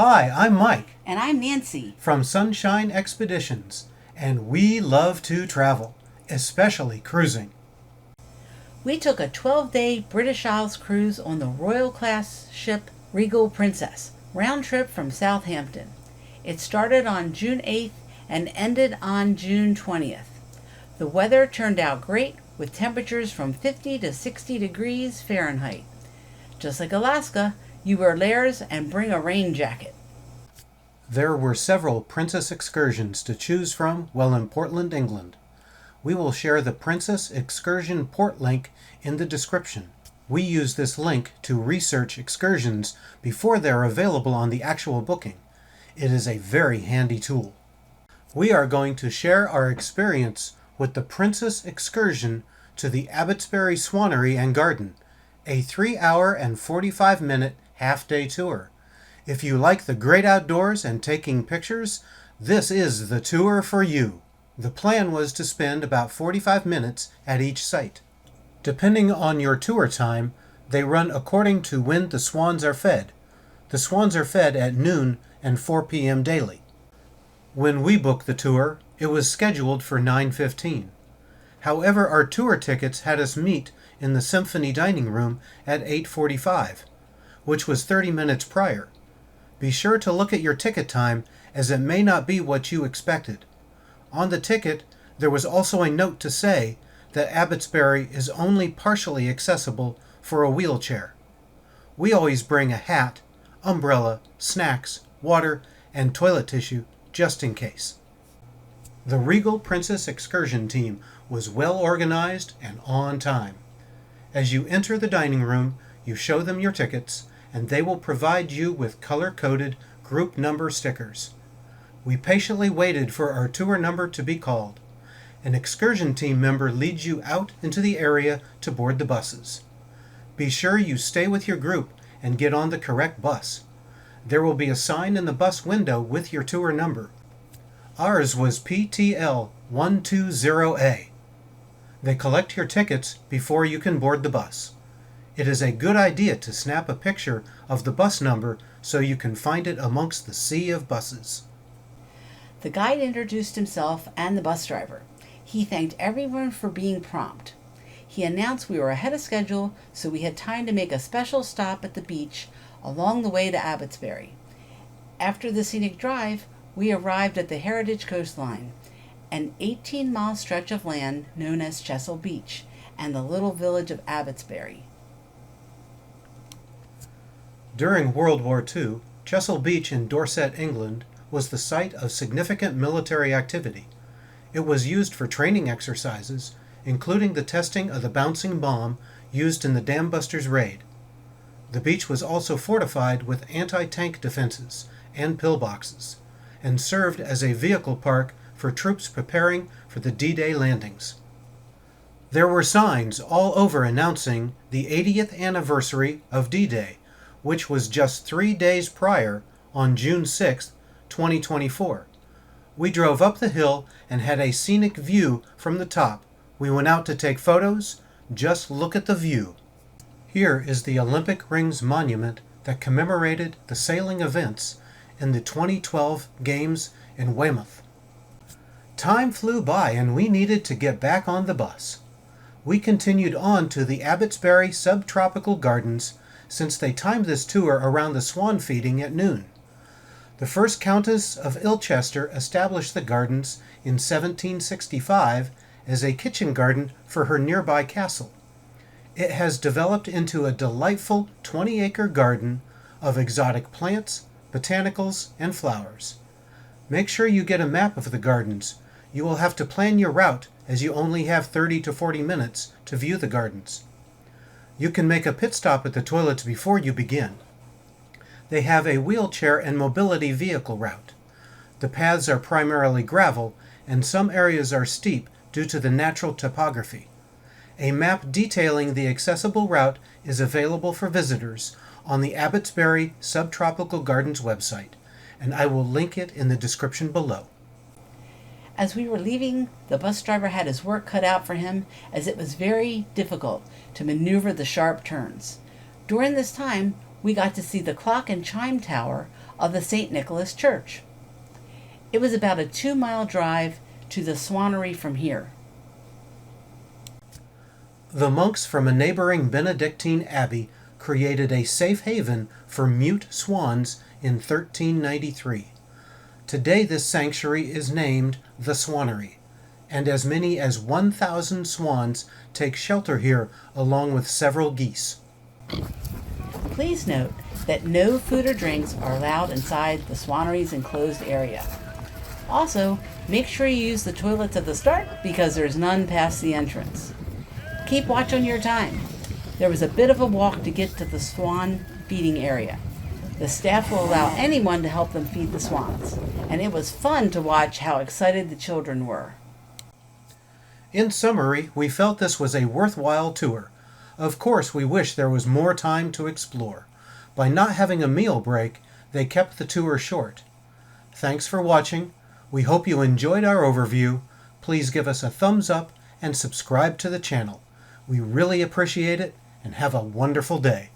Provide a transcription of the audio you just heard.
Hi, I'm Mike. And I'm Nancy. From Sunshine Expeditions. And we love to travel, especially cruising. We took a 12-day British Isles cruise on the Royal class ship Regal Princess, round trip from Southampton. It started on June 8th and ended on June 20th. The weather turned out great with temperatures from 50 to 60 degrees Fahrenheit. Just like Alaska, you wear layers and bring a rain jacket. There were several Princess excursions to choose from while in Portland, England. We will share the Princess Excursion port link in the description. We use this link to research excursions before they're available on the actual booking. It is a very handy tool. We are going to share our experience with the Princess excursion to the Abbotsbury Swannery and Garden, a 3-hour and 45-minute half-day tour. If you like the great outdoors and taking pictures, this is the tour for you. The plan was to spend about 45 minutes at each site. Depending on your tour time, they run according to when the swans are fed. The swans are fed at noon and 4 p.m. daily. When we booked the tour, it was scheduled for 9:15. However, our tour tickets had us meet in the Symphony Dining Room at 8:45, which was 30 minutes prior. Be sure to look at your ticket time, as it may not be what you expected. On the ticket, there was also a note to say that Abbotsbury is only partially accessible for a wheelchair. We always bring a hat, umbrella, snacks, water, and toilet tissue just in case. The Regal Princess excursion team was well organized and on time. As you enter the dining room, you show them your tickets, and they will provide you with color-coded group number stickers. We patiently waited for our tour number to be called. An excursion team member leads you out into the area to board the buses. Be sure you stay with your group and get on the correct bus. There will be a sign in the bus window with your tour number. Ours was PTL 120A. They collect your tickets before you can board the bus. It is a good idea to snap a picture of the bus number so you can find it amongst the sea of buses. The guide introduced himself and the bus driver. He thanked everyone for being prompt. He announced we were ahead of schedule, so we had time to make a special stop at the beach along the way to Abbotsbury. After the scenic drive, we arrived at the Heritage Coastline, an 18-mile stretch of land known as Chesil Beach, and the little village of Abbotsbury. During World War II, Chesil Beach in Dorset, England, was the site of significant military activity. It was used for training exercises, including the testing of the bouncing bomb used in the Dam Busters raid. The beach was also fortified with anti-tank defenses and pillboxes, and served as a vehicle park for troops preparing for the D-Day landings. There were signs all over announcing the 80th anniversary of D-Day, which was just 3 days prior on June 6, 2024. We drove up the hill and had a scenic view from the top. We went out to take photos. Just look at the view. Here is the Olympic Rings monument that commemorated the sailing events in the 2012 Games in Weymouth. Time flew by and we needed to get back on the bus. We continued on to the Abbotsbury Sub-tropical Gardens since they timed this tour around the swan feeding at noon. The first Countess of Ilchester established the gardens in 1765 as a kitchen garden for her nearby castle. It has developed into a delightful 20-acre garden of exotic plants, botanicals, and flowers. Make sure you get a map of the gardens. You will have to plan your route as you only have 30 to 40 minutes to view the gardens. You can make a pit stop at the toilets before you begin. They have a wheelchair and mobility vehicle route. The paths are primarily gravel, and some areas are steep due to the natural topography. A map detailing the accessible route is available for visitors on the Abbotsbury Sub-tropical Gardens website, and I will link it in the description below. As we were leaving, the bus driver had his work cut out for him, as it was very difficult to maneuver the sharp turns. During this time, we got to see the clock and chime tower of the St. Nicholas Church. It was about a 2-mile drive to the Swannery from here. The monks from a neighboring Benedictine abbey created a safe haven for mute swans in 1393. Today this sanctuary is named the Swannery, and as many as 1,000 swans take shelter here along with several geese. Please note that no food or drinks are allowed inside the Swannery's enclosed area. Also, make sure you use the toilets at the start because there's none past the entrance. Keep watch on your time. There was a bit of a walk to get to the swan feeding area. The staff will allow anyone to help them feed the swans, and it was fun to watch how excited the children were. In summary, we felt this was a worthwhile tour. Of course, we wish there was more time to explore. By not having a meal break, they kept the tour short. Thanks for watching. We hope you enjoyed our overview. Please give us a thumbs up and subscribe to the channel. We really appreciate it, and have a wonderful day.